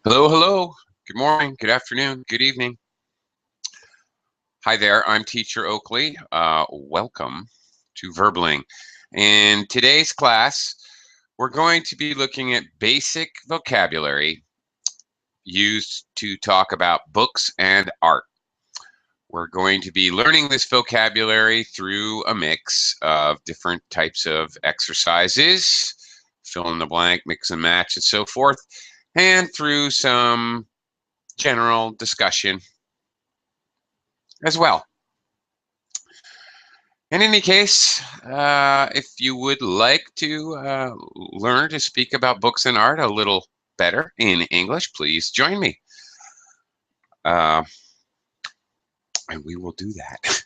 Hello, hello. Good morning, good afternoon, good evening. Hi there, I'm Teacher Oakley. Welcome to Verbling. In today's class, we're going to be looking at basic vocabulary used to talk about books and art. We're going to be learning this vocabulary through a mix of different types of exercises, fill in the blank, mix and match, and so forth, and through some general discussion as well. In any case, if you would like to learn to speak about books and art a little better in English, please join me. And we will do that.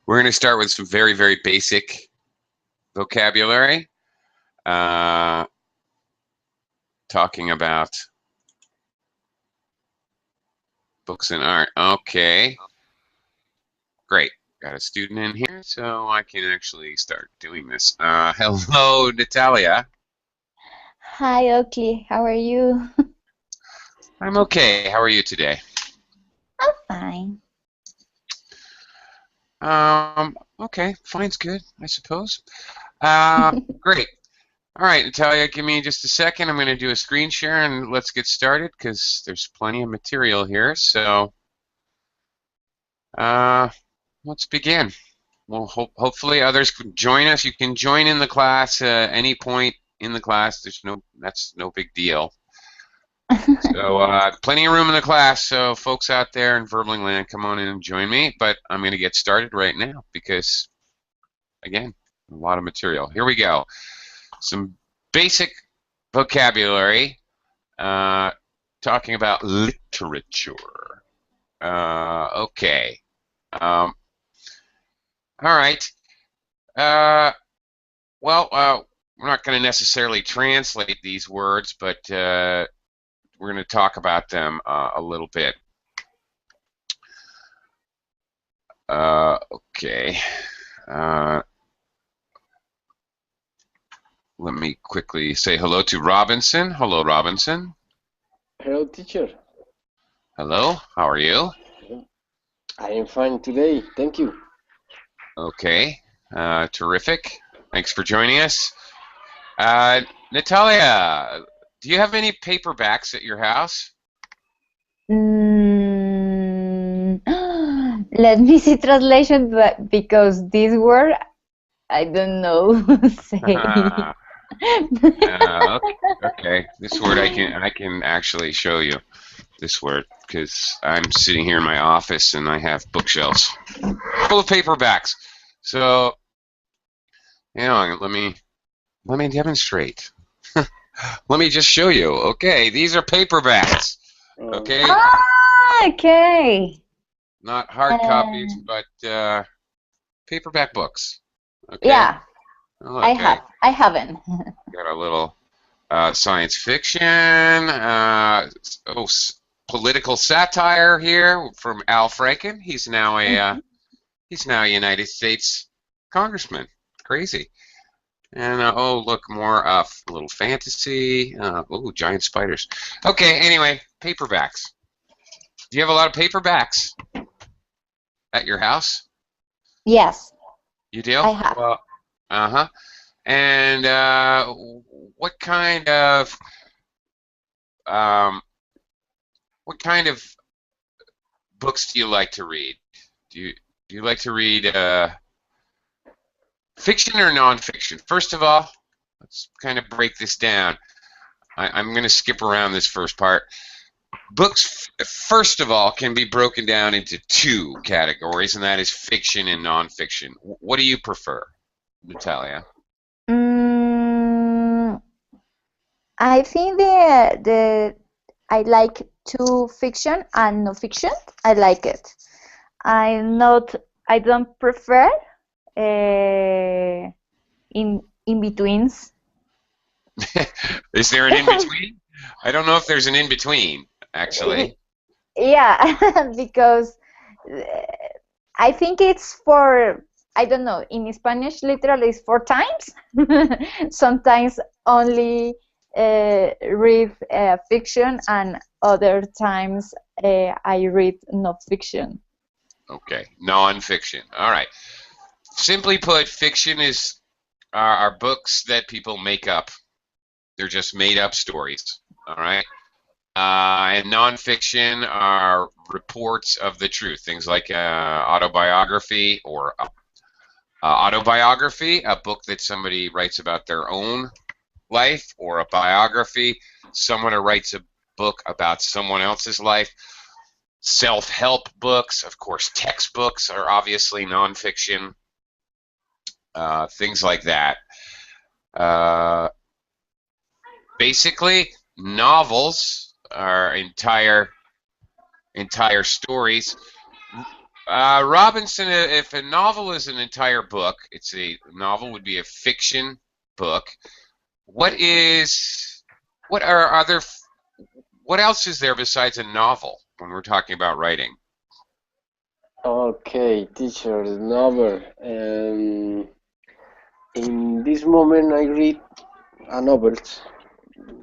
We're going to start with some very, very basic vocabulary, talking about books and art. Okay, great. Got a student in here, so I can actually start doing this. Hello, Natalia. Hi, Oakley. How are you? I'm okay. How are you today? I'm fine. Okay, fine's good, I suppose. Great. All right, Natalia, give me just a second. I'm going to do a screen share and let's get started because there's plenty of material here. So let's begin. Well, hopefully others can join us. You can join in the class any point in the class. That's no big deal. So plenty of room in the class. So folks out there in Verbling land, come on in and join me. But I'm going to get started right now because, again, a lot of material. Here we go. Some basic vocabulary talking about literature. Okay. All right. Well, we're not going to necessarily translate these words, but we're going to talk about them a little bit. Okay. Let me quickly say hello to Robinson. Hello, Robinson. Hello, teacher. Hello, how are you? I am fine today. Thank you. Okay, terrific. Thanks for joining us. Natalia, do you have any paperbacks at your house? Let me see translation, but because this word I don't know. Say. Okay, this word I can actually show you. This word because I'm sitting here in my office and I have bookshelves full of paperbacks. So, let me demonstrate. Let me just show you. Okay, these are paperbacks. Okay. Okay. Not hard copies, but paperback books. Okay. Yeah. Oh, okay. I haven't. Got a little science fiction. Political satire here from Al Franken. He's now a United States congressman. Crazy. And oh, look, more a little fantasy. Oh, giant spiders. Okay, anyway, paperbacks. Do you have a lot of paperbacks at your house? Yes. You do? I have. Well, And what kind of books do you like to read? Do you like to read fiction or nonfiction? First of all, let's kind of break this down. I'm going to skip around this first part. Books, first of all, can be broken down into two categories, and that is fiction and nonfiction. What do you prefer, Natalia? I think I like to fiction and non-fiction. I like it. I don't prefer in betweens. Is there an in between? I don't know if there's an in between, actually. Yeah, because I think it's for, I don't know, in Spanish literally it's 4 times. Sometimes only read fiction, and other times I read non-fiction. Okay, non-fiction. All right. Simply put, fiction are books that people make up. They're just made up stories. All right. And non-fiction are reports of the truth. Things like autobiography or autobiography, a book that somebody writes about their own life, or a biography, someone who writes a book about someone else's life. Self-help books, of course, textbooks are obviously nonfiction. Things like that. Basically, novels are entire stories. Robinson, if a novel is an entire book, novel would be a fiction book. What else is there besides a novel when we're talking about writing? Okay, teacher, the novel. In this moment, I read a novel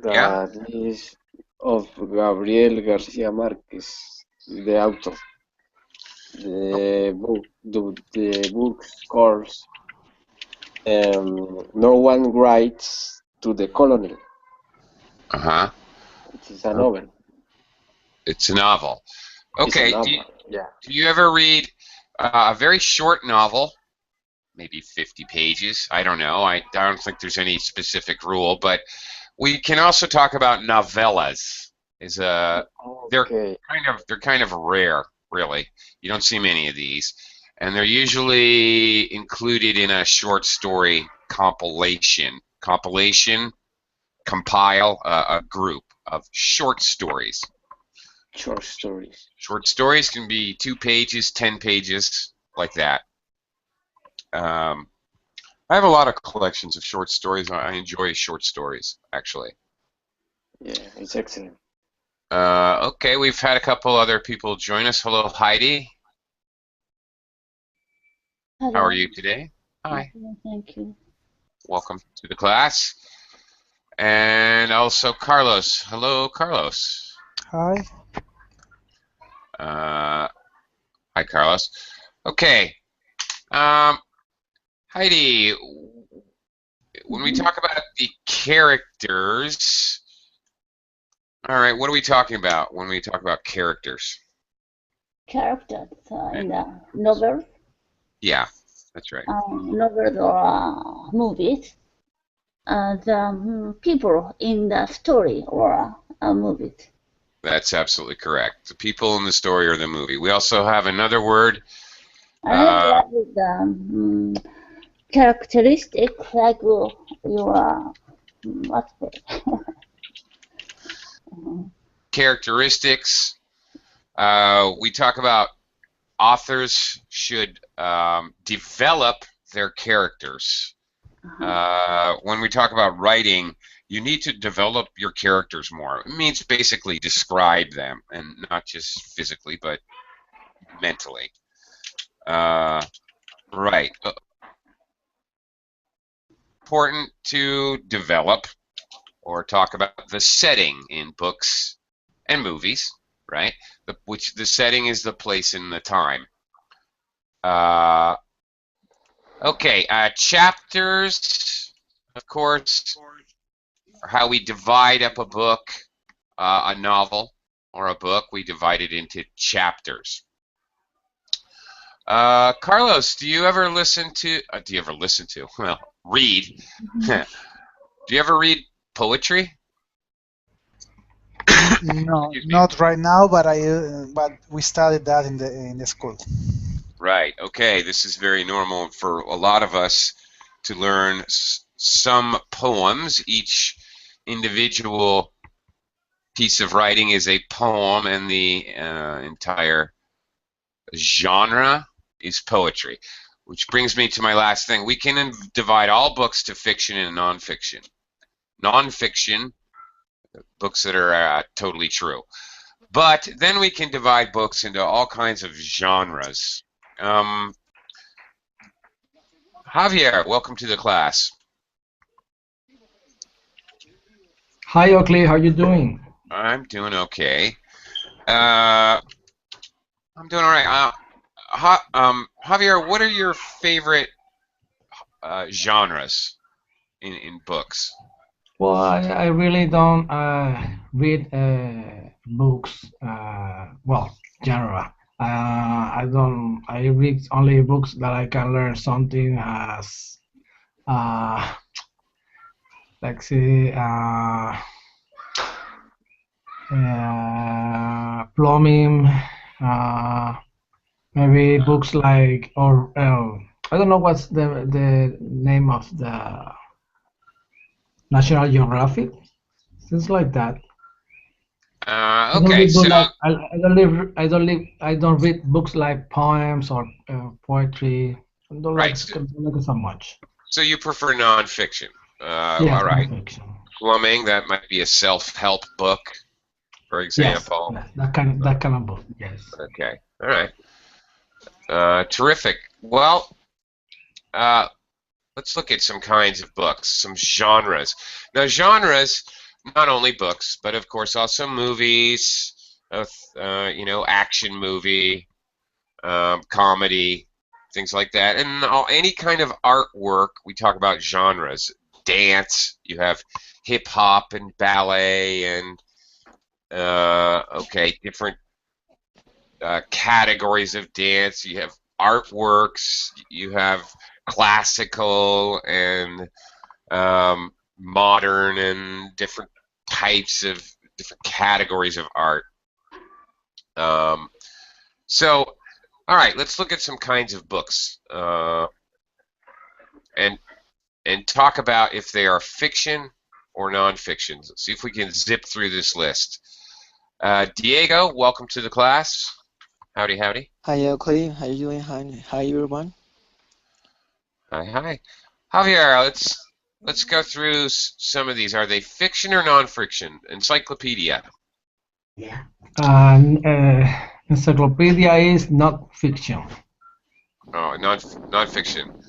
that is of Gabriel Garcia Marquez, the author. The book's course. No one writes to the colonel. Uh-huh. It is a novel. It's a novel. Okay. It's a novel. Do you ever read a very short novel, maybe 50 pages? I don't know. I don't think there's any specific rule, but we can also talk about novellas. Okay. They're kind of rare, really. You don't see many of these, and they're usually included in a short story compilation. Compile a group of short stories. Short stories. Short stories can be 2 pages, 10 pages, like that. I have a lot of collections of short stories. I enjoy short stories, actually. Yeah, it's excellent. Okay, we've had a couple other people join us. Hello, Heidi. Hello. How are you today? Hi. Thank you. Welcome to the class. And also Carlos. Hello, Carlos. Hi. Hi, Carlos. Okay. Heidi, when we talk about the characters, all right, what are we talking about when we talk about characters? Characters in the novels. Yeah, that's right. Novels or movies. The people in the story or movies. That's absolutely correct. The people in the story or the movie. We also have another word. Another word is the characteristic, like your what's it? Characteristics. We talk about authors should develop their characters. When we talk about writing, you need to develop your characters more. It means basically describe them, and not just physically, but mentally. Right. Important to develop or talk about the setting in books and movies, right? Which the setting is the place and the time. Okay, chapters, of course, are how we divide up a book, a novel or a book. We divide it into chapters. Carlos, do you ever listen to? Well, read. Do you ever read poetry? No, not right now, but we studied that in the school. Right. Okay. This is very normal for a lot of us to learn some poems. Each individual piece of writing is a poem, and the entire genre is poetry. Which brings me to my last thing. We can divide all books to fiction and nonfiction. Nonfiction, books that are totally true. But then we can divide books into all kinds of genres. Javier, welcome to the class. Hi, Oakley. How you doing? I'm doing okay. I'm doing all right. Javier, what are your favorite genres in books? Well, I really don't read books. Well, genre. I don't. I read only books that I can learn something as, uh, like say, plumbing. Uh, Maybe books like or I don't know what's the name of the National Geographic. Things like that. I don't Okay, read so book like I don't read books like poems or poetry. I don't right, like it so much. so you prefer nonfiction. Yes, All right. nonfiction. Plumbing, that might be a self-help book, for Yes, example. yes, that kind of book. Yes. Okay, all right. Terrific. Well, let's look at some kinds of books, some genres. Now, genres, not only books, but of course also movies, action movie, comedy, things like that, and any kind of artwork. We talk about genres. Dance, you have hip hop and ballet, and different categories of dance. You have artworks, you have classical and modern, and different types of different categories of art. So, all right, let's look at some kinds of books and talk about if they are fiction or nonfiction. Let's see if we can zip through this list. Diego, welcome to the class. Howdy, howdy. Hi, Oakley. How you doing? Hi, everyone. Hi, hi. Javier, let's go through some of these. Are they fiction or nonfiction? Encyclopedia. Yeah. Encyclopedia is not fiction. Oh, nonfiction.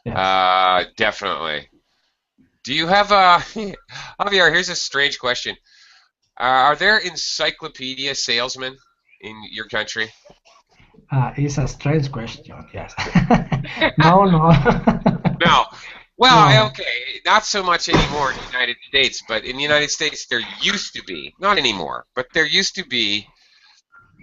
Yes. Definitely. Do you have a Javier? Here's a strange question. Are there encyclopedia salesmen in your country? It's a strange question. Yes. No, no. No. Well, No. okay, not so much anymore in the United States, but in the United States there used to be, not anymore, but there used to be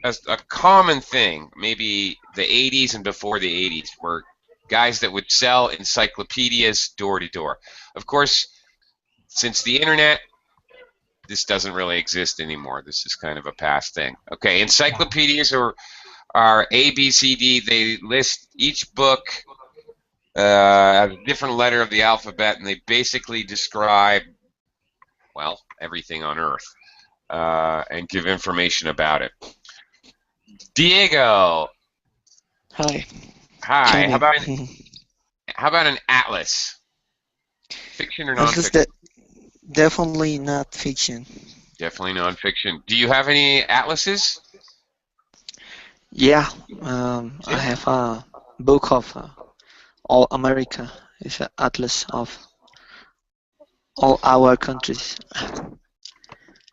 a common thing, maybe the 80s and before the 80s, were guys that would sell encyclopedias door to door. Of course, since the internet, this doesn't really exist anymore. This is kind of a past thing. Okay, encyclopedias are A, B, C, D. They list each book a different letter of the alphabet, and they basically describe, well, everything on Earth and give information about it. Diego. Hi. Hi. How about an atlas? Fiction or nonfiction? Definitely not fiction. Definitely nonfiction. Do you have any atlases? Yeah. I have a book of All America. It's an atlas of all our countries.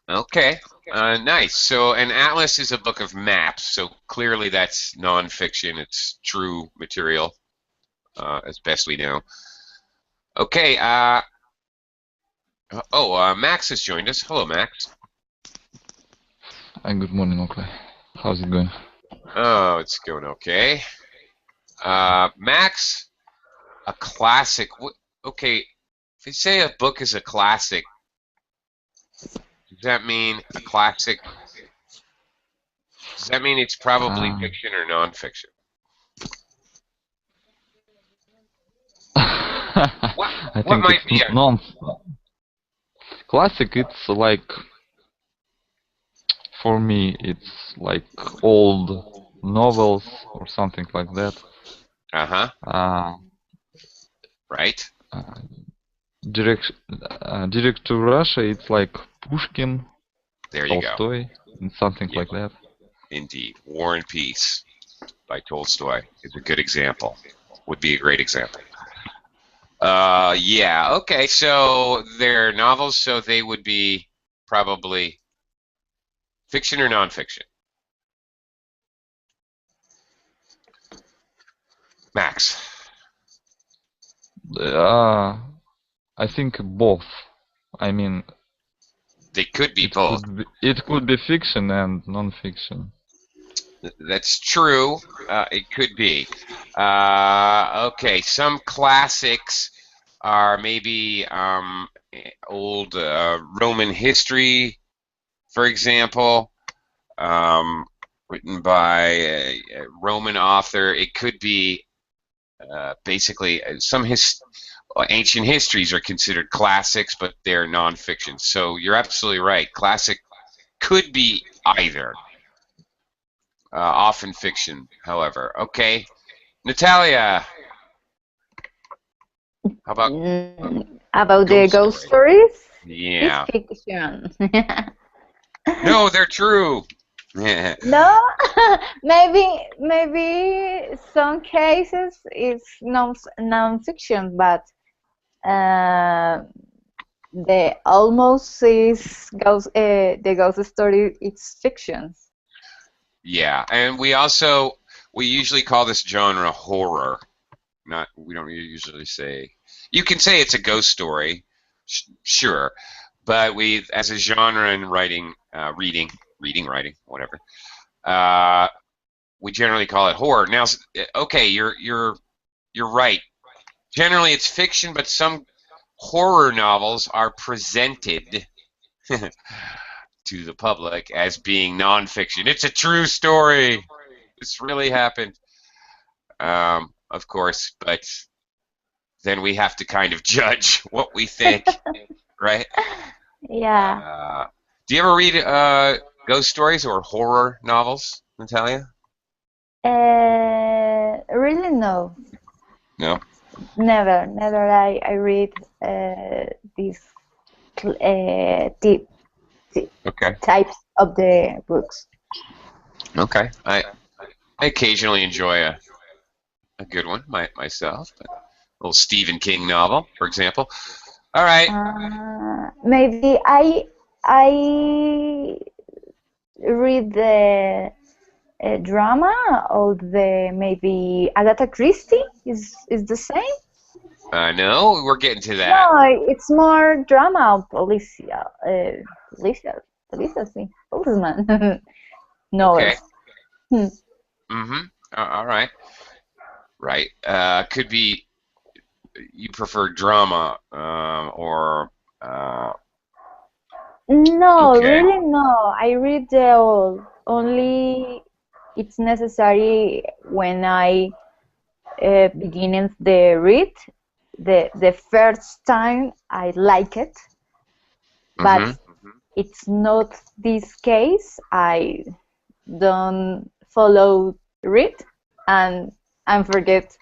Okay. Nice. So an atlas is a book of maps. So clearly that's nonfiction. It's true material, as best we know. Okay. Max has joined us. Hello, Max. Hi, good morning, Oakley. How's it going? Oh, it's going okay. Max, a classic. Okay, if you say a book is a classic, does that mean a classic? Does that mean it's probably fiction or nonfiction? I think might it's be non classic. It's like, for me, it's like old novels or something like that. Right. Direct to Russia, it's like Pushkin, there you Tolstoy, and something like that. Indeed. War and Peace by Tolstoy is a good example. Would be a great example. Yeah, okay, so they're novels, so they would be probably fiction or nonfiction? Max. I think both. I mean, They could be it both. it could be fiction and non-fiction. That's true. It could be. Okay, some classics are maybe old Roman history, for example, written by a Roman author. It could be basically some ancient histories are considered classics, but they're nonfiction. So you're absolutely right. Classic could be either. Often fiction, however. Okay, Natalia. How about About the ghost ghost stories? stories? Yeah. It's fiction. No, they're true. Yeah. No, maybe some cases it's non-fiction, but the almost is the ghost story it's fiction. Yeah, and we usually call this genre horror. We don't usually say. You can say it's a ghost story, sure, but we, as a genre in writing, writing, whatever, we generally call it horror. Now, okay, you're right. Generally, it's fiction, but some horror novels are presented to the public as being nonfiction. It's a true story. This really happened. Of course, but then we have to kind of judge what we think, right? Yeah. Do you ever read ghost stories or horror novels, Natalia? Really no. No. Never. I read these Okay. types of the books. Okay. I occasionally enjoy a good one myself, but a little Stephen King novel, for example. All right. Maybe I read the drama or the maybe Agatha Christie is the same. No, we're getting to that. No, it's more drama, police, policeman. No. Okay. All right. Right. Could be you prefer drama or. No, Okay. really no. I read the all. Only it's necessary when I beginning the read. The first time I like it, but it's not this case. I don't follow read and forget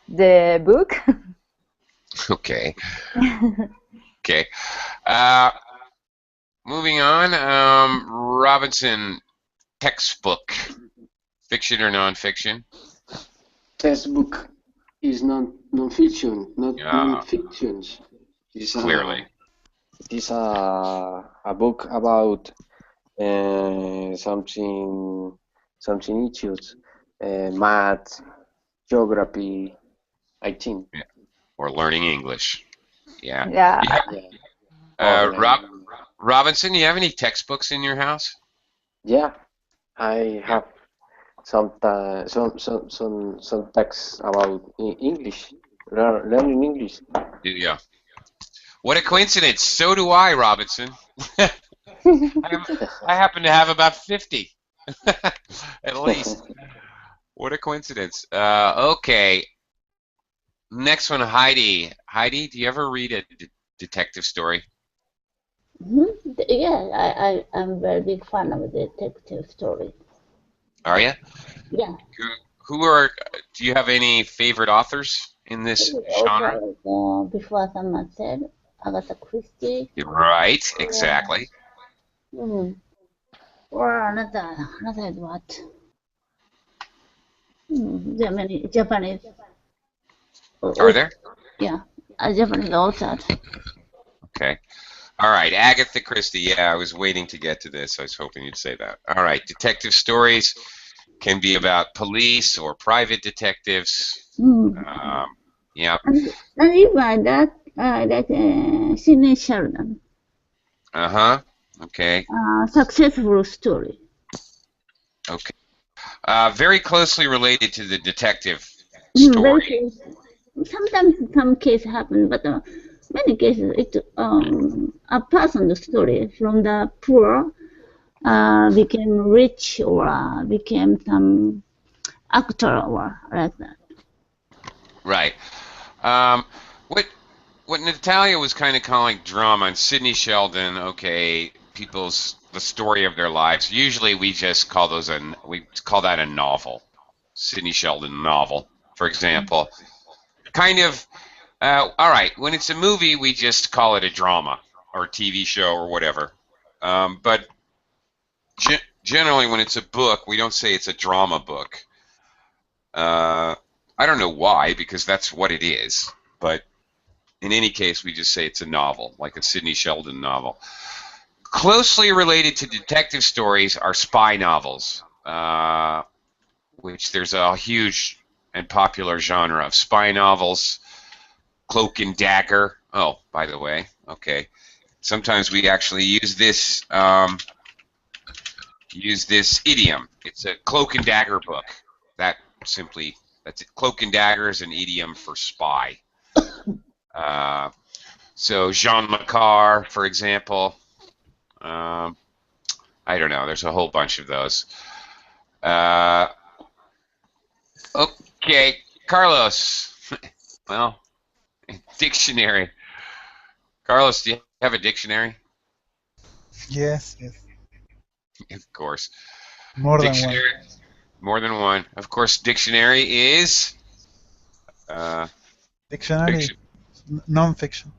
the book. Okay. Okay. Moving on. Robinson, textbook, fiction or nonfiction? Textbook is non-fiction, not Yeah. non-fiction. Clearly. It is a book about something issues, math, geography, I think. Yeah. Or learning English. Yeah. Yeah. Robinson, you have any textbooks in your house? Yeah, I have some texts about English, learning English. Yeah. What a coincidence. So do I, Robinson. I happen to have about 50, at least. What a coincidence. Okay. Next one, Heidi. Heidi, do you ever read a detective story? Yeah, I'm very big fan of detective stories. Are you? Yeah. Do you have any favorite authors in this genre? Before someone said Agatha Christie. Right, exactly. Or another what? Germany, Japanese. Are there? Yeah. a Japanese author. Okay. All right, Agatha Christie. Yeah, I was waiting to get to this. I was hoping you'd say that. All right, detective stories can be about police or private detectives. Yeah. And even that, Sidney Sheldon, Uh-huh. Okay. successful story. Okay. Very closely related to the detective Very story. close. Sometimes some cases happen, but many cases it's a personal story from the poor became rich or became some actor or like that. Right. What Natalia was kind of calling drama, and Sidney Sheldon, okay, the story of their lives. Usually we just call we call that a novel. Sidney Sheldon novel, for example. Kind of, all right, when it's a movie, we just call it a drama or a TV show or whatever. But generally when it's a book, we don't say it's a drama book. I don't know why, because that's what it is. But in any case, we just say it's a novel, like a Sidney Sheldon novel. Closely related to detective stories are spy novels, which there's a huge and popular genre of spy novels. Cloak and Dagger. Oh, by the way, okay. Sometimes we actually use this idiom. It's a Cloak and Dagger book. That's it. Cloak and Dagger is an idiom for spy. So Jean Le Carre, for example. I don't know. There's a whole bunch of those. Okay, Carlos. Well, dictionary. Carlos, do you have a dictionary? Yes, yes. Of course. More than one. Dictionary. More than one. Of course, dictionary is Dictionary, fiction. non-fiction.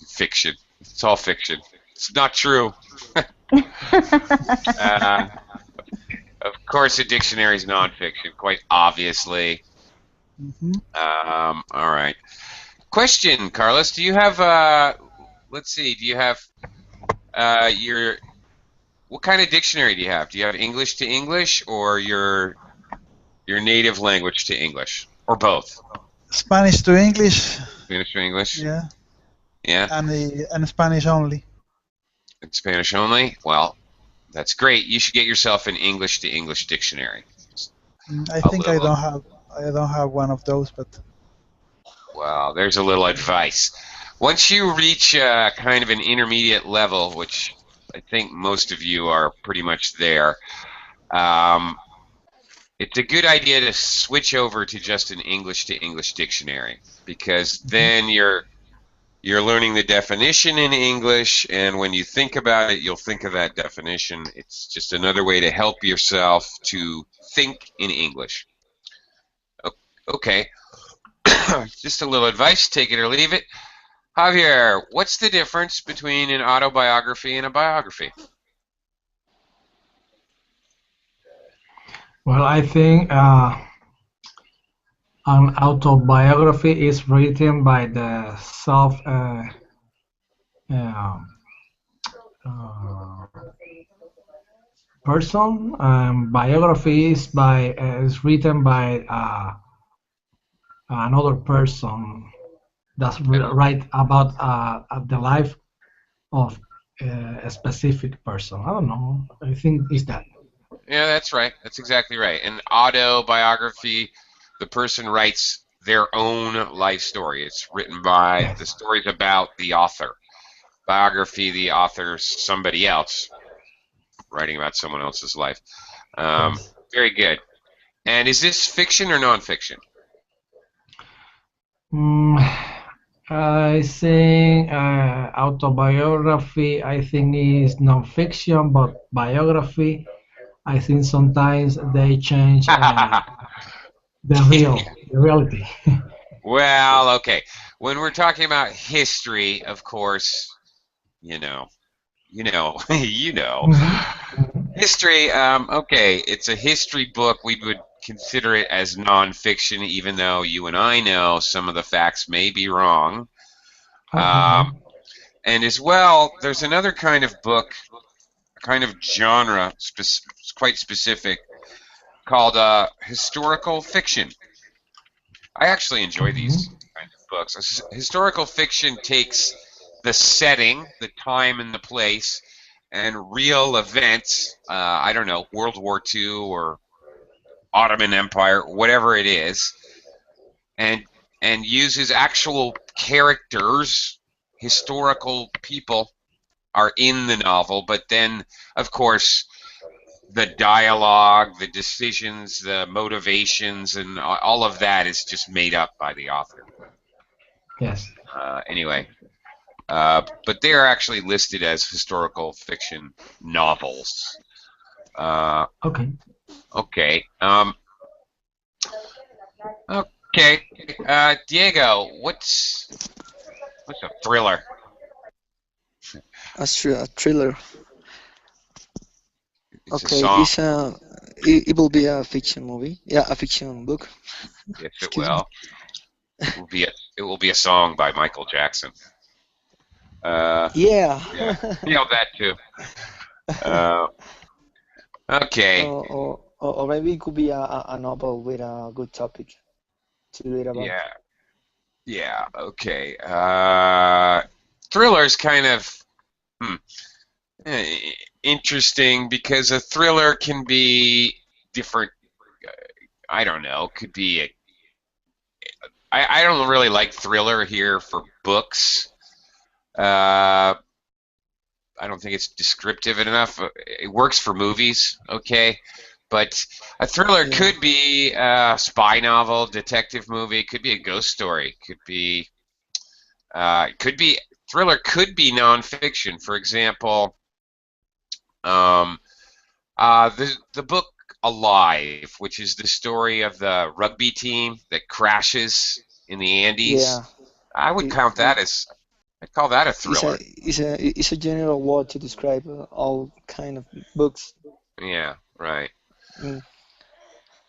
Fiction. It's all fiction. It's not true. Of course, a dictionary is nonfiction, quite obviously. All right. Question, Carlos. Do you have let's see, do you have what kind of dictionary do you have? Do you have English to English or your native language to English, or both? Spanish to English. Spanish to English? Yeah. Yeah. And Spanish only. And Spanish only? Well, that's great. You should get yourself an English to English dictionary. I think I don't have one of those, but well, there's a little advice. Once you reach kind of an intermediate level, which I think most of you are pretty much there, it's a good idea to switch over to just an English to English dictionary, because then you're learning the definition in English, and when you think about it, you'll think of that definition. It's just another way to help yourself to think in English. Okay. Just a little advice, take it or leave it. Javier, what's the difference between an autobiography and a biography? Well, I think an autobiography is written by the person. Biography is written by another person that's write about the life of a specific person. I don't know. I think it's that. Yeah, that's right. That's exactly right. An autobiography, the person writes their own life story. It's written by, the story's about the author. Biography, the author's somebody else writing about someone else's life. Very good. And is this fiction or nonfiction? I think autobiography, I think, is nonfiction, but biography, I think sometimes they change the reality. Well, okay. When we're talking about history, of course, you know. History, okay, it's a history book. We would consider it as nonfiction, even though you and I know some of the facts may be wrong. And as well, there's another kind of book, kind of genre, quite specific, called historical fiction. I actually enjoy these kind of books. Historical fiction takes the setting, the time and the place, and real events, I don't know, World War II or Ottoman Empire, whatever it is, and uses actual characters, historical people are in the novel, but then, of course, the dialogue, the decisions, the motivations, and all of that is just made up by the author. Yes. Anyway, but they are actually listed as historical fiction novels. Okay. Okay. Okay. Diego, what's a thriller? A thriller. It's Okay, a it's song. it will be a fiction movie. Yeah, a fiction book. If it Excuse will, it will be a song by Michael Jackson. Yeah. Yeah, that too. Okay. Or maybe it could be a novel with a good topic to read about. Yeah. Yeah. Okay. Thriller's kind of interesting because a thriller can be different. I don't know. Could be I don't really like thriller here for books. I don't think it's descriptive enough. It works for movies, okay, but a thriller could be a spy novel, detective movie. Could be a ghost story. Could be thriller. Could be nonfiction. For example, the book Alive, which is the story of the rugby team that crashes in the Andes. Yeah. I would count that as. I'd call that a thriller. It's a general word to describe all kind of books. Yeah, right. Mm.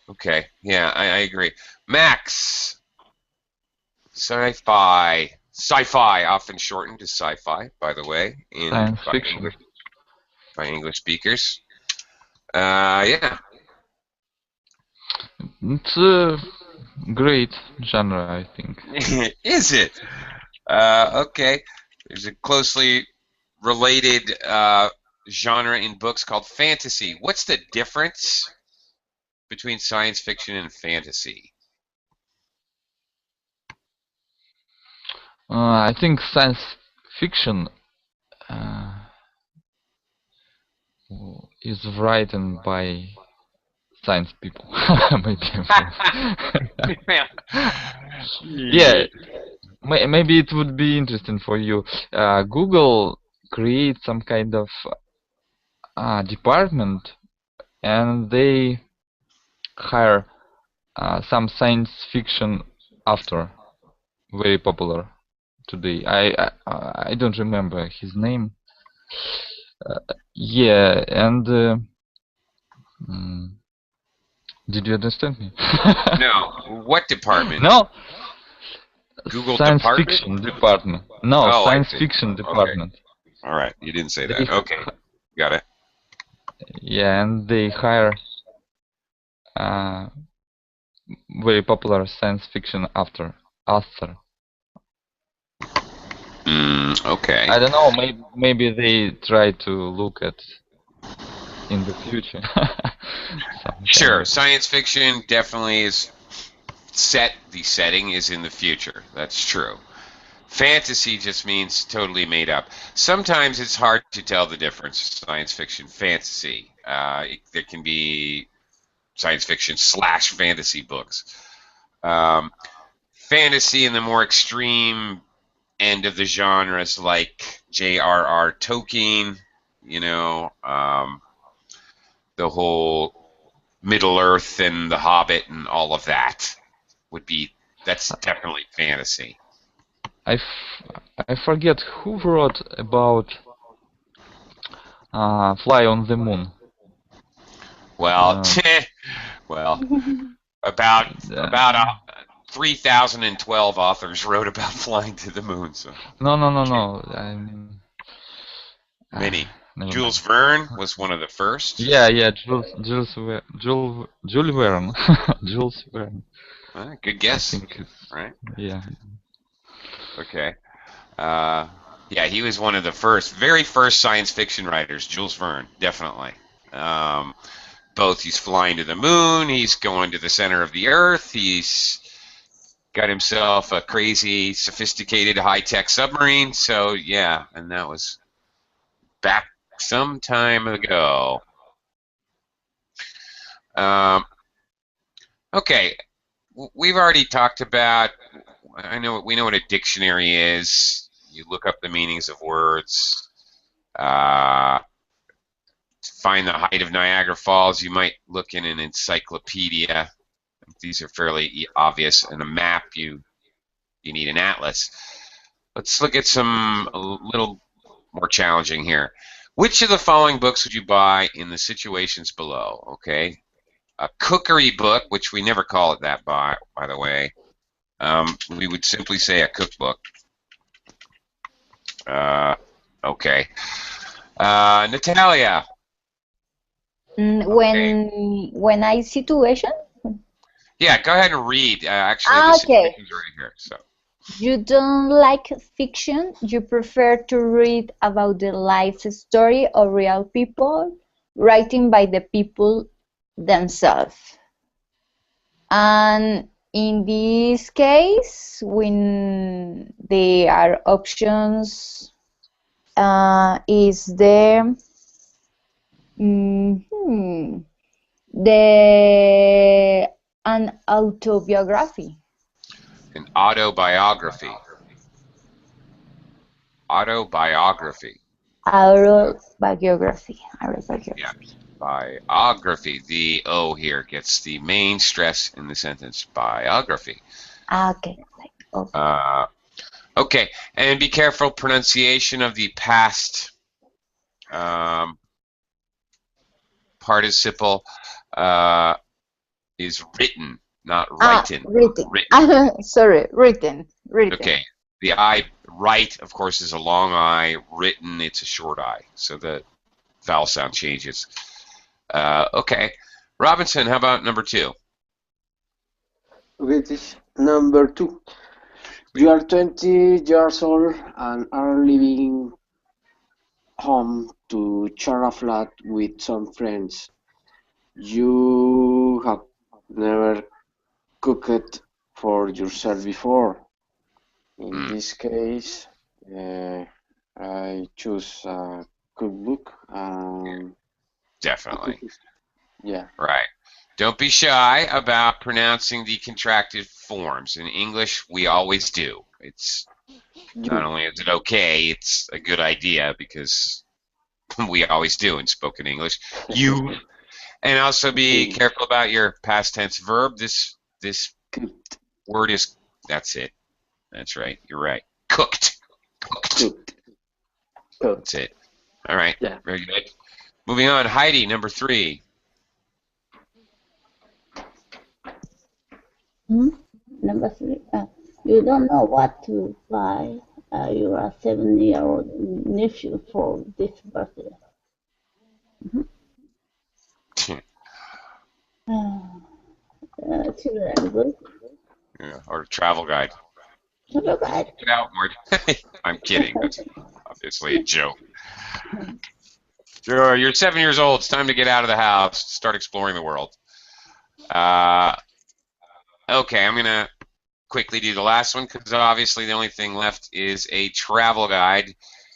Okay, yeah, I agree. Max, sci-fi, often shortened to sci-fi, by the way, Science fiction. by English speakers. Yeah. It's a great genre, I think. Is it? Okay. There's a closely related genre in books called fantasy. What's the difference between science fiction and fantasy? I think science fiction is written by science people. Maybe. Yeah. Maybe it would be interesting for you. Google creates some kind of department, and they hire some science fiction author, very popular today. I don't remember his name. Yeah, and did you understand me? No. What department? No. Google Science department? fiction department. No, Oh, I science see. fiction department. Okay. All right. You didn't say They that. Okay. Got it. Yeah, and they hire very popular science fiction author. Okay. I don't know. Maybe they try to look at in the future. Sure. Science fiction definitely is the setting is in the future. That's true. Fantasy just means totally made up. Sometimes it's hard to tell the difference, science fiction, fantasy. There can be science fiction / fantasy books. Fantasy in the more extreme end of the genres like J.R.R. Tolkien, the whole Middle Earth and The Hobbit and all of that that's definitely fantasy. I forget who wrote about Fly on the Moon. Well, Well, about 3,012 authors wrote about flying to the moon. So No. I mean, many. never Jules mind. Verne was one of the first. Yeah. Jules Verne. Jules Verne. Good I guess. think it's Right. yeah. Okay. Yeah, he was one of the very first science fiction writers. Jules Verne, definitely. Both he's flying to the moon, he's going to the center of the Earth, he's got himself a crazy, sophisticated, high-tech submarine. So yeah, and that was back some time ago. Okay, we've already talked about. We know what a dictionary is. You look up the meanings of words. To find the height of Niagara Falls, you might look in an encyclopedia. These are fairly obvious. And a map, you need an atlas. Let's look at some a little more challenging here. Which of the following books would you buy in the situations below? Okay, a cookery book, which we never call it that by the way. We would simply say a cookbook. Okay. Natalia. When I situation. Yeah, go ahead and read. Actually, the Okay. situation's right here. So. You don't like fiction, you prefer to read about the life story of real people, writing by the people themselves. And in this case, when there are options, is the an autobiography. An autobiography. Autobiography. Autobiography. Yeah. Biography. The O here gets the main stress in the sentence. Biography. Okay. Okay. Okay. And be careful pronunciation of the past participle is written, not written. Written. Sorry, written. Okay. The I, write, of course, is a long I. Written, it's a short I. So the vowel sound changes. Okay. Robinson, how about number 2? Okay, this number 2. You are 20 years old and are living home to share a flat with some friends. You have never cooked for yourself before. In this case, I choose a cookbook. Definitely. Yeah. Right. Don't be shy about pronouncing the contracted forms. In English, we always do. It's not only is it okay, it's a good idea because we always do in spoken English. You, and also be careful about your past tense verb. This word is, that's it. That's right. You're right. Cooked. That's it. All right. Yeah. Very good. Moving on. Heidi, number 3. Number 3. You don't know what to buy your 7-year-old nephew for this birthday. Children book. Yeah, or a travel guide. Travel guide. Get out, Marty. I'm kidding. That's obviously a joke. Sure, you're 7 years old. It's time to get out of the house, start exploring the world. Okay, I'm going to quickly do the last one because obviously the only thing left is a travel guide.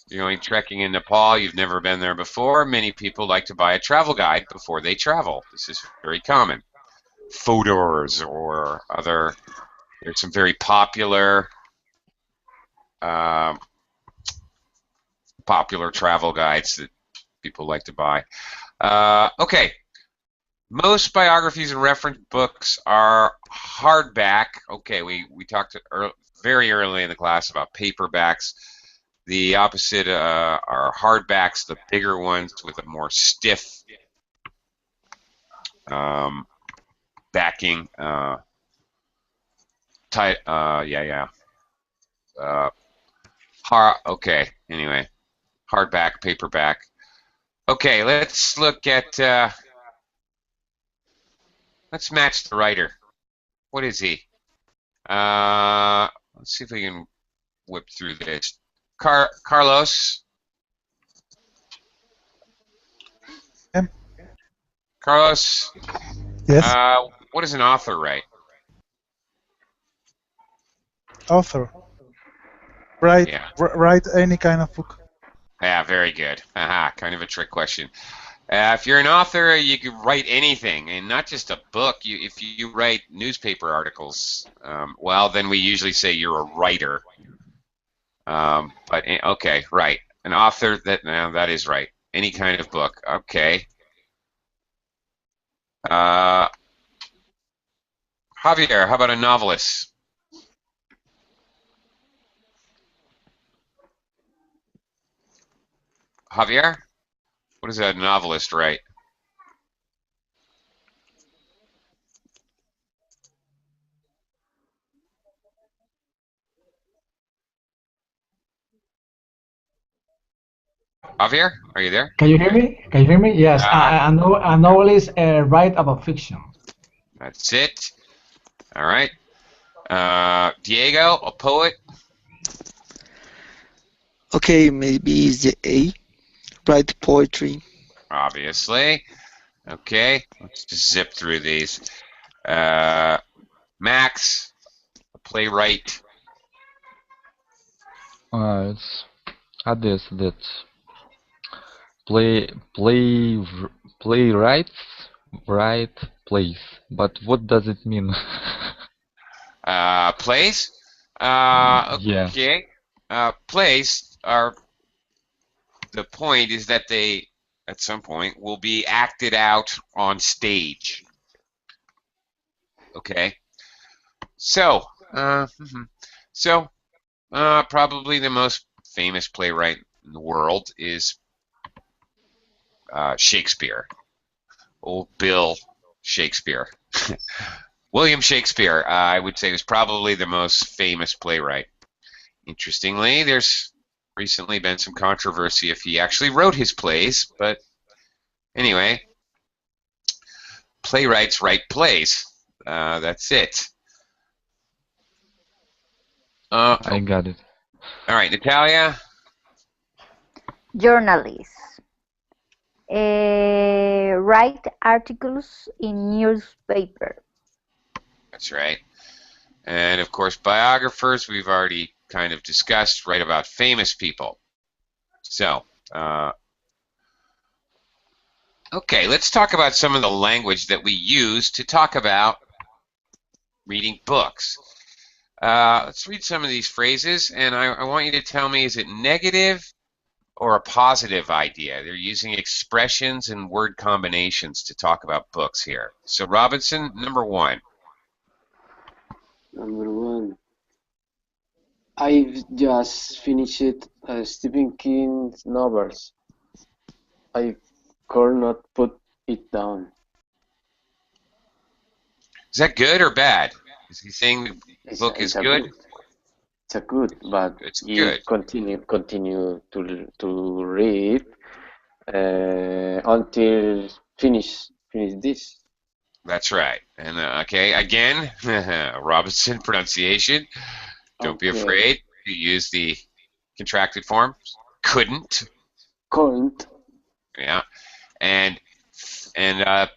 You're going trekking in Nepal. You've never been there before. Many people like to buy a travel guide before they travel. This is very common. Fodors or other, there's some very popular travel guides that people like to buy. Okay. Most biographies and reference books are hardback. Okay, we talked very early in the class about paperbacks. The opposite are hardbacks, the bigger ones with a more stiff backing. Okay. Anyway, hardback, paperback. Okay, let's look at. Let's match the writer. What is he? Let's see if we can whip through this. Carlos. Carlos. Yes. What does an author write? Author. Write any kind of book. Yeah, very good. Aha, kind of a trick question. If you're an author, you can write anything, and not just a book. If you write newspaper articles, well, then we usually say you're a writer. But okay, right. An author, that is right. Any kind of book. Okay. Javier, how about a novelist? Javier? What does a novelist write? Javier, are you there? Can you hear me? Can you hear me? Yes. A novelist write about fiction. That's it. All right. Diego, a poet? Okay, maybe it's the A. Write poetry. Obviously. Okay, let's just zip through these. Max, a playwright. It's obvious that playwrights write plays, but what does it mean? Plays? Okay. Yeah. Plays are, the point is that they, at some point, will be acted out on stage. Okay. So, probably the most famous playwright in the world is Shakespeare. Old Bill Shakespeare. William Shakespeare, I would say, was probably the most famous playwright. Interestingly, there's recently been some controversy if he actually wrote his plays, but anyway, playwrights write plays. That's it. I got it. All right, Natalia? Journalists. Write articles in newspaper. That's right. And of course, biographers, we've already kind of discussed, write about famous people. So, okay, let's talk about some of the language that we use to talk about reading books. Let's read some of these phrases, and I want you to tell me, is it negative or a positive idea? They're using expressions and word combinations to talk about books here. So, Robinson, number one. Number one. I've just finished Stephen King's novels. I could not put it down. Is that good or bad? Is he saying the book is good? It's a good, but it's you good. continue to read until finish this. That's right. And okay, again, Robinson pronunciation. Don't be afraid to use the contracted form. Couldn't. Yeah. And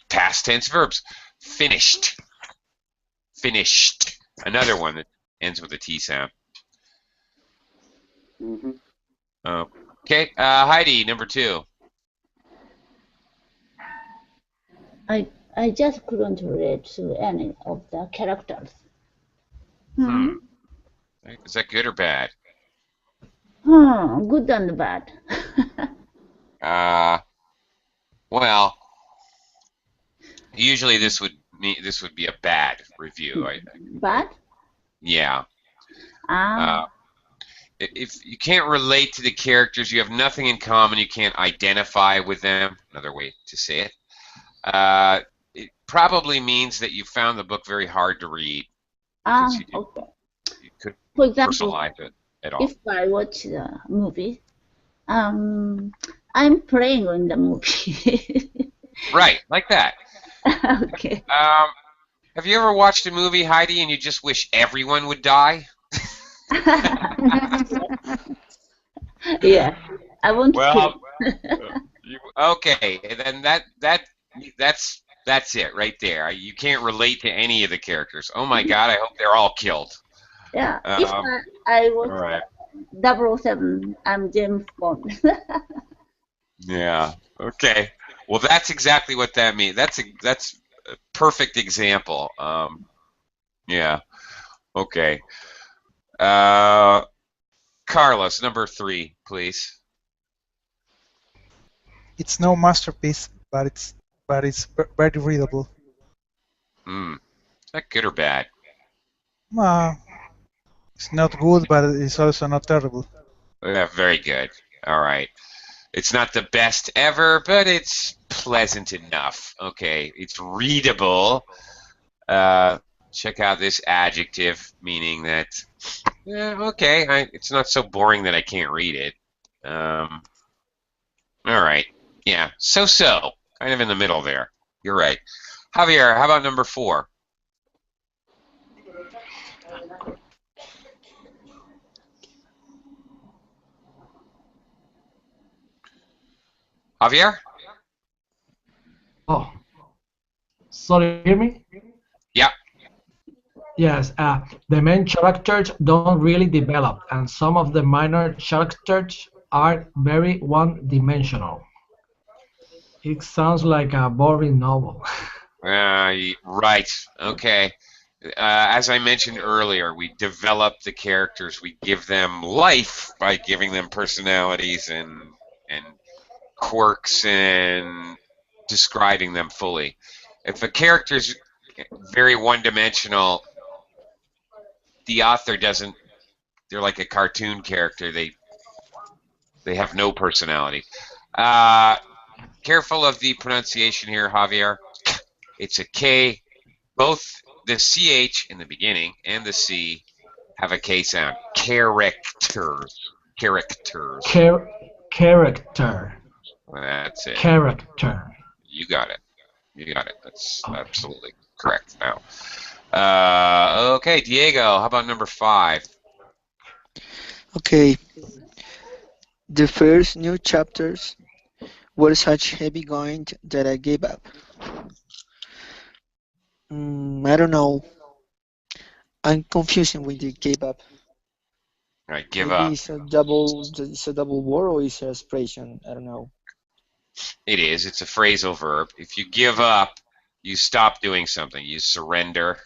past tense verbs. Finished. Finished. Another one that ends with a T sound. Mm-hmm. Okay, Heidi, number two. I just couldn't relate to any of the characters. Is that good or bad? Good and bad. Well, usually this would be a bad review. Bad? Yeah. If you can't relate to the characters, you have nothing in common, you can't identify with them. Another way to say it. probably means that you found the book very hard to read Ah, because okay. you couldn't For example, personalize it at all. if I watch the movie, I'm playing in the movie. Right, like that. Okay. Have you ever watched a movie, Heidi, and you just wish everyone would die? Yeah, I want to Well, kill. okay, then that's it right there. You can't relate to any of the characters. Oh my God, I hope they're all killed. Yeah, if I All was right. 007, I'm James Bond. Yeah. Okay. Well, that's exactly what that means. That's a perfect example. Yeah. Okay. Carlos, number 3, please. It's no masterpiece, but it's very readable. Is that good or bad? It's not good, but it's also not terrible. Yeah, very good. All right. It's not the best ever, but it's pleasant enough. Okay. It's readable. Check out this adjective, meaning that, yeah, okay, it's not so boring that I can't read it. All right. Yeah, so. Kind of in the middle there. You're right. Javier, how about number 4? Javier? Oh, sorry, hear me? Yeah. Yes, the main characters don't really develop, and some of the minor characters are very one-dimensional. It sounds like a boring novel. Right. Okay. As I mentioned earlier, we develop the characters. We give them life by giving them personalities and quirks and describing them fully. If a character's very one-dimensional, the author doesn't. They're like a cartoon character. They have no personality. Careful of the pronunciation here, Javier. It's a K. Both the CH in the beginning and the C have a K sound. Characters. Character. That's it. Character. You got it. That's Okay. absolutely correct now. Okay, Diego, how about number 5? Okay. The first new chapters were such heavy going that I gave up. I don't know. I'm confusing with the gave up. All right, give Maybe up. it's a double word or it's an expression. I don't know. It is. It's a phrasal verb. If you give up, you stop doing something. You surrender.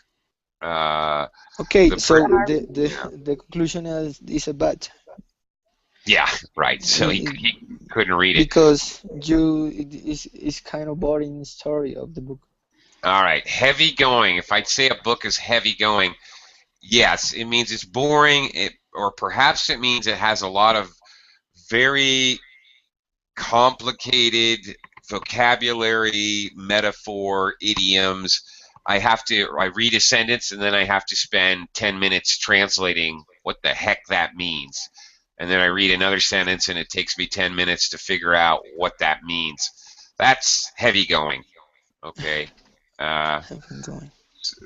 Okay, The so verb- the conclusion is a but Yeah, right. So he couldn't read it. because it's kind of boring story of the book. All right, heavy going. If I'd say a book is heavy going, yes, it means it's boring, or perhaps it means it has a lot of very complicated vocabulary, metaphor, idioms. I read a sentence and then I have to spend 10 minutes translating what the heck that means. And then I read another sentence and it takes me 10 minutes to figure out what that means. That's heavy going. Okay.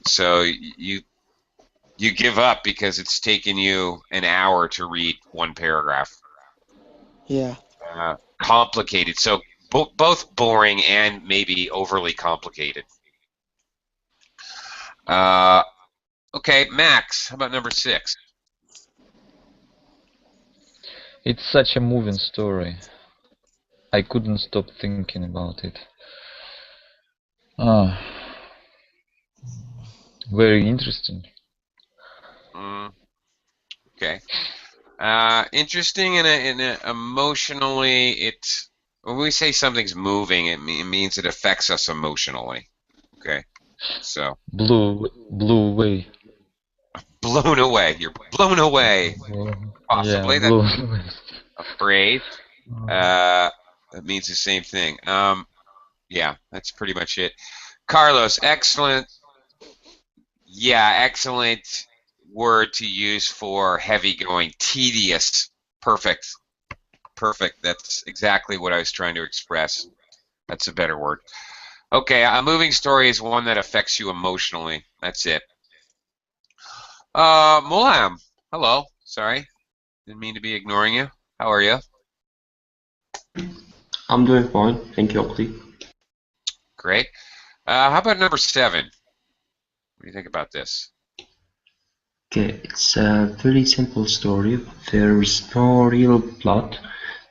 So you give up because it's taken you an hour to read one paragraph. Yeah. Complicated. So both boring and maybe overly complicated. Okay, Max, how about number 6? It's such a moving story. I couldn't stop thinking about it. Very interesting. Okay. Interesting in a emotionally, when we say something's moving, it means it affects us emotionally. Okay. So. Blew away. Blown away. You're blown away. Possibly. Yeah, blew That's away. a phrase. That means the same thing. Yeah, that's pretty much it. Carlos, excellent. Yeah, excellent word to use for heavy going. Tedious. Perfect. Perfect. That's exactly what I was trying to express. That's a better word. Okay, a moving story is one that affects you emotionally. That's it. Mulam. Hello. Sorry. Didn't mean to be ignoring you. How are you? I'm doing fine, thank you, Oakley. Great. How about number 7? What do you think about this? Okay, it's a very simple story. There's no real plot.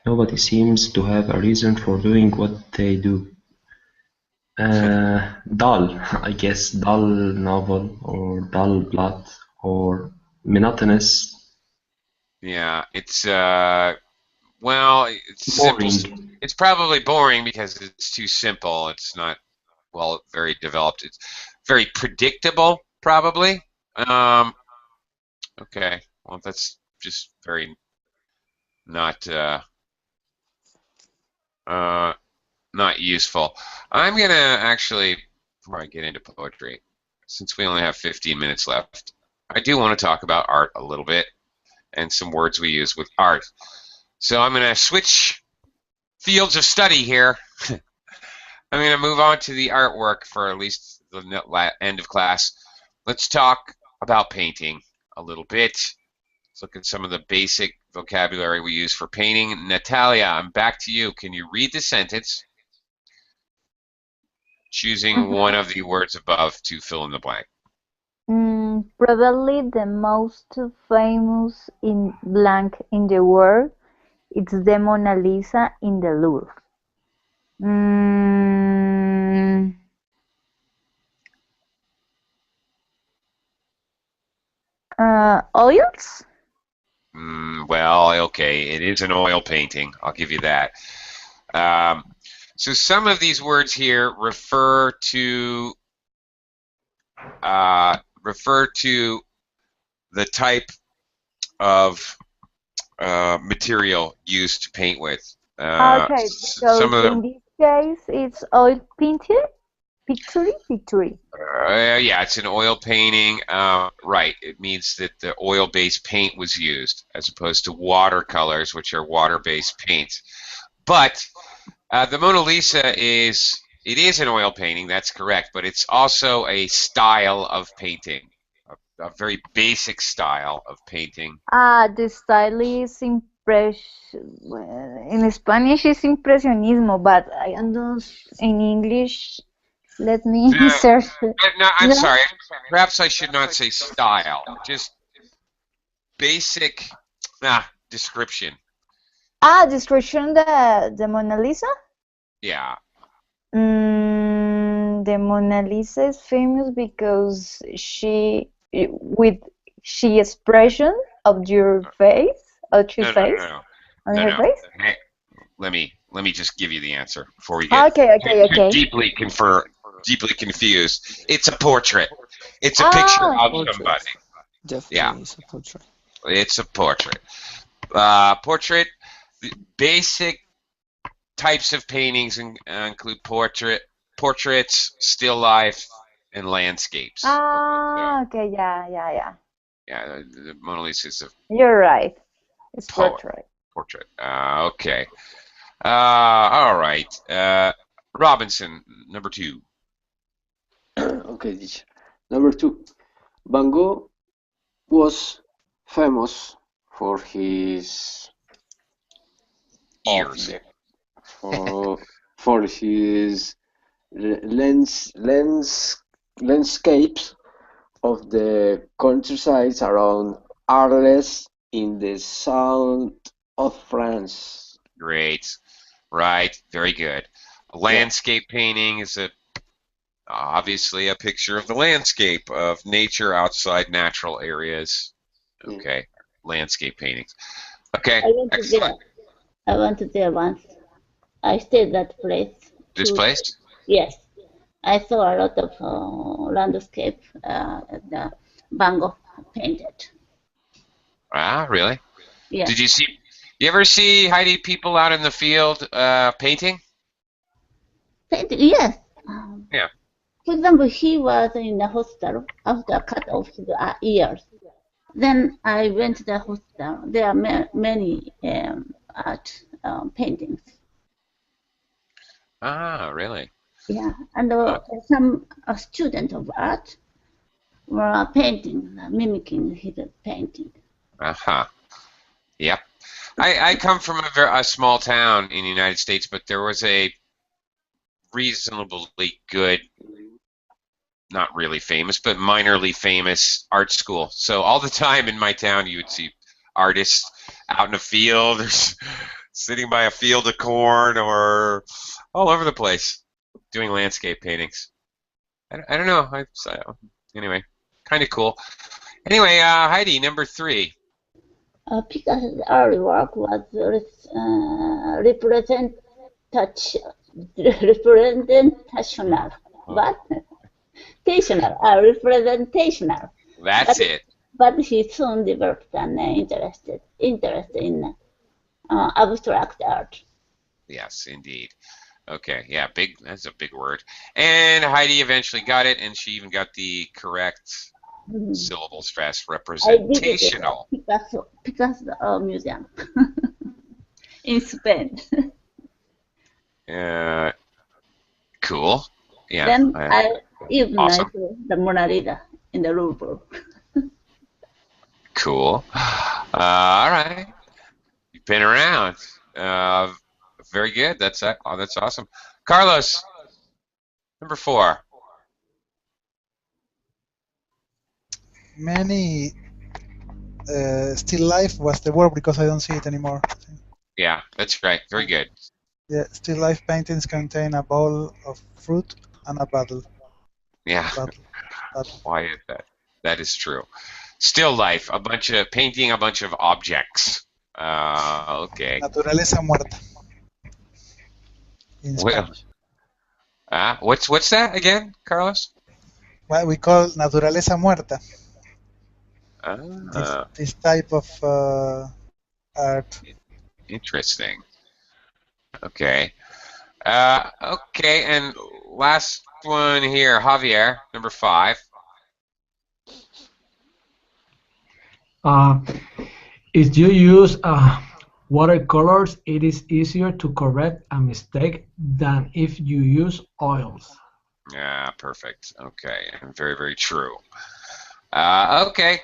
Nobody seems to have a reason for doing what they do. Dull, I guess, dull novel or dull plot or monotonous, Yeah, it's well, it's simple. boring. It's probably boring because it's too simple. It's not very developed. It's very predictable, probably. Okay. Well, that's just very not not useful. I'm gonna actually, before I get into poetry, since we only have 15 minutes left, I do want to talk about art a little bit and some words we use with art. So I'm gonna switch fields of study here. I'm going to move on to the artwork for at least the end of class. Let's talk about painting a little bit. Let's look at some of the basic vocabulary we use for painting. Natalia, I'm back to you. Can you read the sentence, choosing one of the words above to fill in the blank? Probably the most famous in blank in the world. It's the Mona Lisa in the Louvre. Oils? Well, okay, it is an oil painting. I'll give you that. So some of these words here refer to the type of material used to paint with. Okay, so in this case, it's oil painting? Picture? Yeah, it's an oil painting. Right, it means that the oil-based paint was used as opposed to watercolors, which are water-based paints. But the Mona Lisa is an oil painting, that's correct, but it's also a style of painting, a very basic style of painting. The style is in Spanish is impresionismo, but I don't know in English. Let me search. No, I'm sorry. Perhaps I should not say style. Just basic description. Description the Mona Lisa? Yeah. The Mona Lisa is famous because she expression of your face, of your face, on your face. Hey, let me just give you the answer before we get okay. deeply confused. It's a portrait. It's a picture of somebody. Definitely, it's a portrait. It's a portrait. Portrait. Basic types of paintings include portraits, still life, and landscapes. Okay, yeah. Yeah, the Mona Lisa is a. You're right. It's portrait. Portrait. Okay. All right. Robinson, number 2. Okay, teacher. Number 2. Van Gogh was famous for his ears. For his landscapes of the countryside around Arles in the south of France. Great. Right. Very good. A landscape painting is obviously a picture of the landscape of nature outside natural areas. Okay. Landscape paintings. Okay. Excellent. I went there once. I stayed that place. This place? Yes. I saw a lot of landscape the Van Gogh painted. Really? Yeah. Did you ever see Heidi people out in the field painting? Painting? Yes. Yeah. For example, he was in the hospital after cut off his ears. Then I went to the hospital. There are many art paintings. Ah, really? Yeah, and some student of art were painting, mimicking his painting. Uh-huh. Yep. I come from a small town in the United States, but there was a reasonably good, not really famous, but minorly famous art school. So all the time in my town, you would see artists out in a field, or sitting by a field of corn, or all over the place doing landscape paintings. I don't know. Anyway, kind of cool. Anyway, Heidi, number 3. Picasso's early work was representational. What? Representational. That's it. But he soon developed an interest in abstract art. Yes, indeed. Okay, yeah, big. That's a big word. And Heidi eventually got it, and she even got the correct syllable stress. Representational. I did it at Picasso Museum in Spain. Cool. Yeah. Then I even awesome. saw the Mona Lisa in the Louvre. Cool. All right. You've been around. Very good. That's awesome. Carlos, number 4. Many still life was the word because I don't see it anymore. Yeah, that's right. Very good. Yeah, still life paintings contain a bowl of fruit and a bottle. Yeah. Bottle. Why is that? That is true. Still life, painting a bunch of objects. Okay. Naturaleza muerta. In Spanish. What's that again, Carlos? What we call naturaleza muerta. This type of art. Interesting. Okay. Okay, and last one here, Javier, number 5. If you use watercolors, it is easier to correct a mistake than if you use oils. Yeah, perfect. Okay, very, very true. Okay,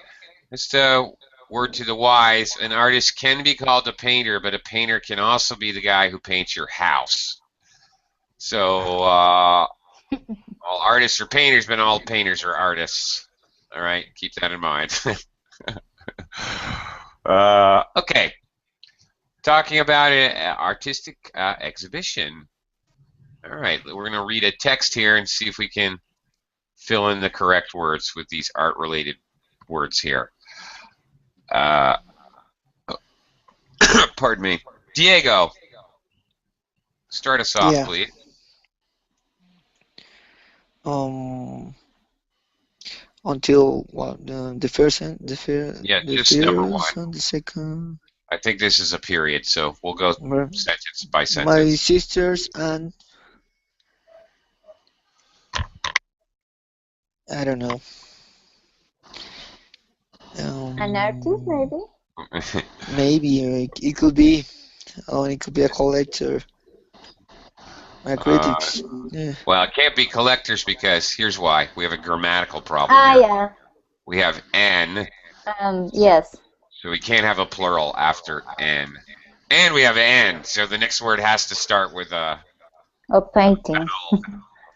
just a word to the wise. An artist can be called a painter, but a painter can also be the guy who paints your house. So all artists are painters, but all painters are artists. All right, keep that in mind. Okay, talking about an artistic exhibition. All right, we're going to read a text here and see if we can fill in the correct words with these art-related words here. Pardon me. Diego, start us off, please. Until what? The first and the just number 1. And the second. I think this is a period, so we'll go sentence by sentence. My sisters and I don't know. An artist, maybe? Maybe it could be. It could be a collector. My critics. Yeah. Well, it can't be collectors because here's why. We have a grammatical problem here. Yeah. We have N. Yes. So we can't have a plural after N. And we have N, so the next word has to start with a painting.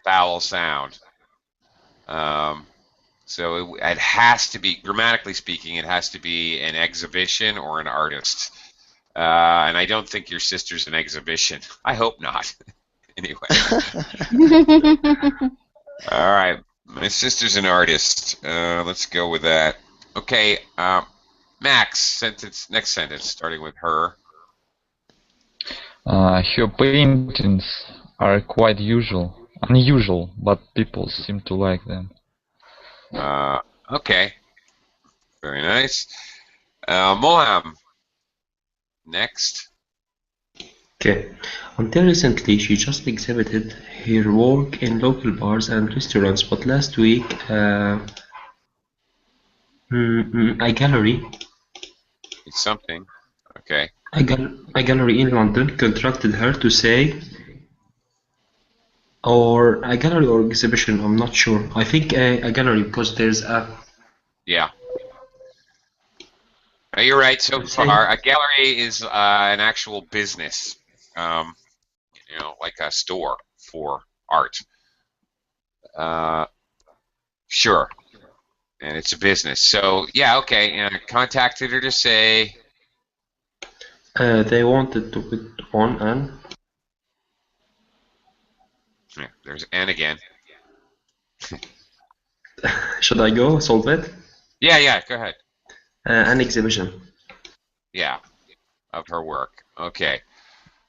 vowel sound. So it has to be, grammatically speaking, it has to be an exhibition or an artist. And I don't think your sister's an exhibition. I hope not. Anyway. All right. My sister's an artist. Let's go with that. Okay. Max, next sentence, starting with her. Her paintings are quite unusual, but people seem to like them. Okay. Very nice. Moham, next. Okay. Until recently, she just exhibited her work in local bars and restaurants, but last week, a gallery, It's something. Okay. a gallery in London contracted her to say, or a gallery or exhibition, I'm not sure. I think a gallery because there's a, Yeah. You're right so say, far. A gallery is an actual business, um, like a store for art. Sure, and it's a business. So yeah, okay. And I contacted her to say, they wanted to put on an, yeah, there's N again. should I go solve it? Yeah, go ahead. An exhibition. Yeah, of her work. Okay.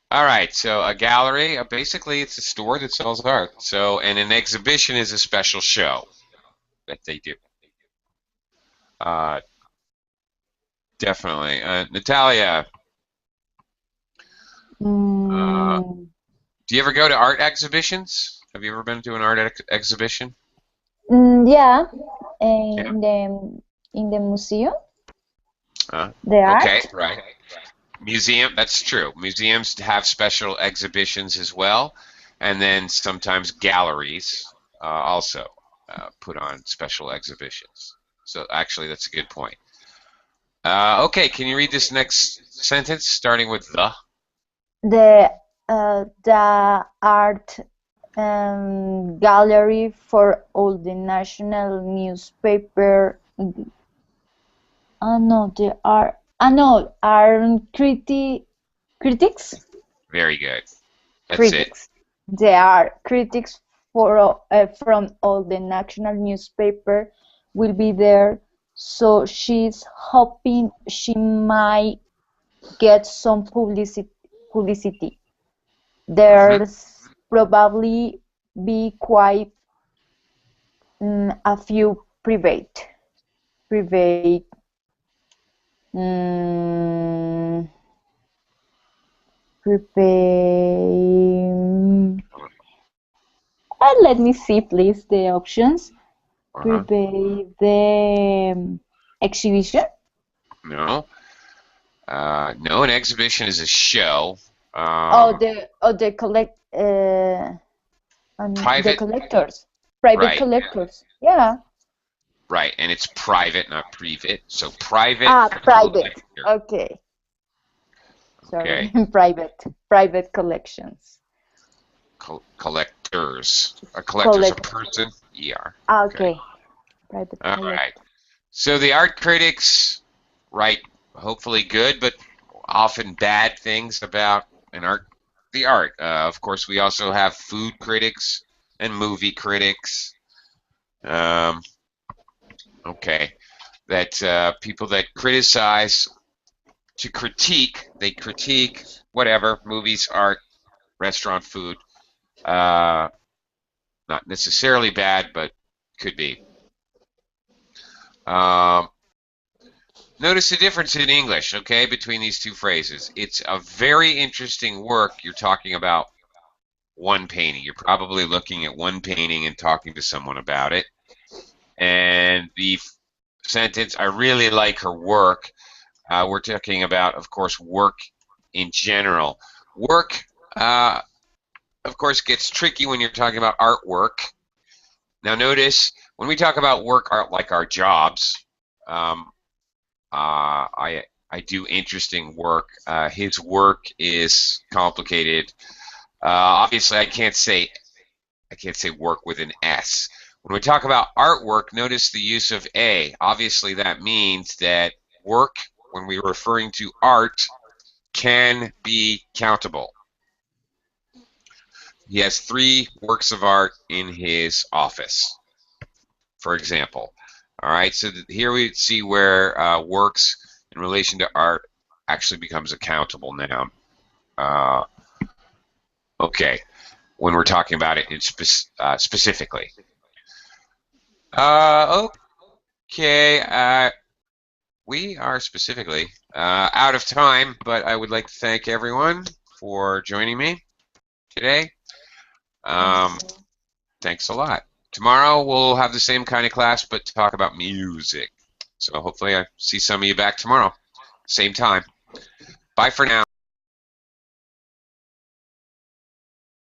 All right. So a gallery, basically, it's a store that sells art. So, and an exhibition is a special show that they do. Uh, Definitely. Natalia, Mm, do you ever go to art exhibitions? Have you ever been to an art exhibition? yeah, Yeah. in the museum, Uh, the okay, art. right. Museum, that's true. Museums have special exhibitions as well, and then sometimes galleries also put on special exhibitions. So actually, that's a good point. Okay, can you read this next sentence starting with the? The art gallery for all the national newspaper. No, they are. No, are critics. Very good. That's Critics. They are critics from all the national newspaper will be there. So she's hoping she might get some publicity. There's probably be quite a few private mm, private let me see please the options. Uh-huh. Private the exhibition. No. No, an exhibition is a show. The collect Private. the collectors. Private Right. collectors. Yeah. Right, and it's private, not private. So private. Private. collector. Okay. Sorry. Okay. Private collections. Collectors. A collector's a person. ER. Okay. Private All collectors. right. So the art critics write hopefully good, but often bad things about the art. Of course, we also have food critics and movie critics. Okay, that people that criticize they critique whatever, movies, art, restaurant food. Not necessarily bad, but could be. Notice the difference in English, okay, between these two phrases. It's a very interesting work. You're talking about one painting. You're probably looking at one painting and talking to someone about it. And the sentence, I really like her work. We're talking about, of course, work in general. Work, of course, gets tricky when you're talking about artwork. Now notice, when we talk about work, like our jobs, I do interesting work. His work is complicated. Obviously, I can't say work with an S. When we talk about artwork, notice the use of A. Obviously, that means that work, when we're referring to art, can be countable. He has 3 works of art in his office, for example. All right, so here we see where works in relation to art actually becomes a countable noun. Okay, when we're talking about it specifically. Okay, we are specifically out of time, but I would like to thank everyone for joining me today. Thanks a lot. Tomorrow we'll have the same kind of class, but talk about music. So hopefully I see some of you back tomorrow, same time. Bye for now.